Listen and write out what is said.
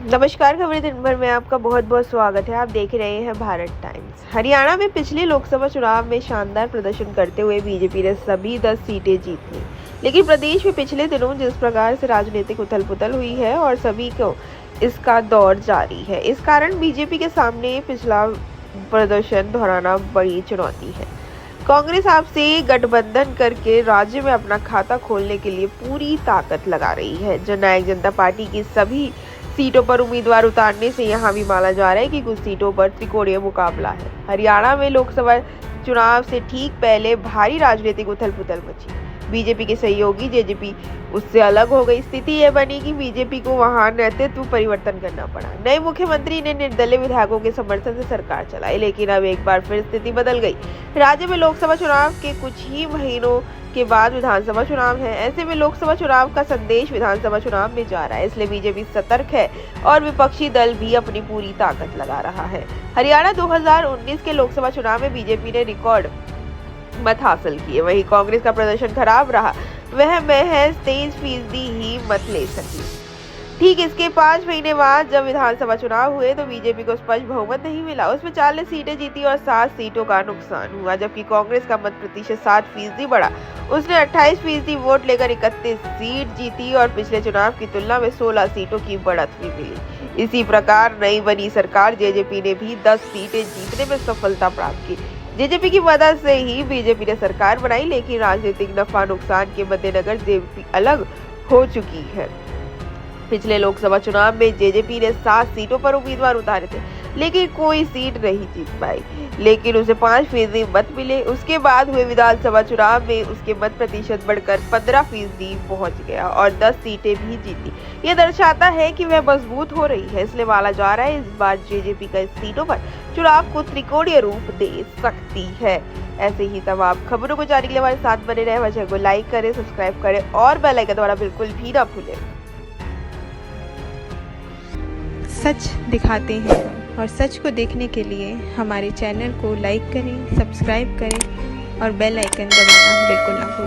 नमस्कार, खबरें दिन भर में आपका बहुत बहुत स्वागत है। आप देख रहे हैं भारत टाइम्स। हरियाणा में पिछले लोकसभा चुनाव में शानदार प्रदर्शन करते हुए बीजेपी ने सभी 10 सीटें जीत ली, लेकिन प्रदेश में पिछले दिनों जिस प्रकार से राजनीतिक उथल-पुथल हुई है और सभी को इसका दौर जारी है, इस कारण बीजेपी के सामने पिछला प्रदर्शन दोहराना बड़ी चुनौती है। कांग्रेस आपसे गठबंधन करके राज्य में अपना खाता खोलने के लिए पूरी ताकत लगा रही है। जननायक जनता पार्टी की सभी सीटों पर उम्मीदवार उतारने से यहां भी माना जा रहा है कि कुछ सीटों पर त्रिकोणीय मुकाबला है। हरियाणा में लोकसभा चुनाव से ठीक पहले भारी राजनीतिक उथल-पुथल मची। बीजेपी के सहयोगी जेजेपी उससे अलग हो गई। स्थिति यह बनी कि बीजेपी को वहां नेतृत्व परिवर्तन करना पड़ा। नए मुख्यमंत्री ने निर्दलीय विधायकों के समर्थन से सरकार चलाई, लेकिन अब एक बार फिर स्थिति बदल गई। राज्य में लोकसभा चुनाव के कुछ ही महीनों के बाद विधानसभा चुनाव है। ऐसे में लोकसभा चुनाव का संदेश विधानसभा चुनाव में जा रहा है, इसलिए बीजेपी सतर्क है और विपक्षी दल भी अपनी पूरी ताकत लगा रहा है। हरियाणा 2019 के लोकसभा चुनाव में बीजेपी ने रिकॉर्ड मत हासिल किए, वहीं कांग्रेस का प्रदर्शन खराब रहा। वह महज 23% ही मत ले सकी। ठीक इसके 5 महीने बाद जब विधानसभा चुनाव हुए तो बीजेपी को स्पष्ट बहुमत नहीं मिला। उसमें 40 सीटें जीती और 7 सीटों का नुकसान हुआ, जबकि कांग्रेस का मत प्रतिशत 60% बढ़ा। उसने 28% वोट लेकर 31 सीट जीती और पिछले चुनाव की तुलना में 16 सीटों की बढ़त भी मिली। इसी प्रकार नई बनी सरकार जेजेपी ने भी 10 सीटें जीतने में सफलता प्राप्त की। जेजेपी की मदद से ही बीजेपी ने सरकार बनाई, लेकिन राजनीतिक नफा नुकसान के मद्देनजर जेजेपी अलग हो चुकी है। पिछले लोकसभा चुनाव में जेजेपी ने 7 सीटों पर उम्मीदवार उतारे थे, लेकिन कोई सीट नहीं जीत पाई, लेकिन उसे 5% मत मिले। उसके बाद हुए विधानसभा चुनाव में उसके मत प्रतिशत बढ़कर 15% पहुंच गया और 10 सीटें भी जीती। यह दर्शाता है कि वह मजबूत हो रही है, इसलिए माना जा रहा है इस बार जेजेपी का इस सीटों पर चुनाव को त्रिकोणीय रूप दे सकती है। ऐसे ही तमाम खबरों को जानने के लिए हमारे साथ बने रहे। हमारे चैनल को लाइक करें, सब्सक्राइब करें और बेल आइकन दबाना बिल्कुल भी ना भूलें। सच दिखाते हैं और सच को देखने के लिए हमारे चैनल को लाइक करें, सब्सक्राइब करें और बेल आइकन दबाना बिल्कुल ना भूलें।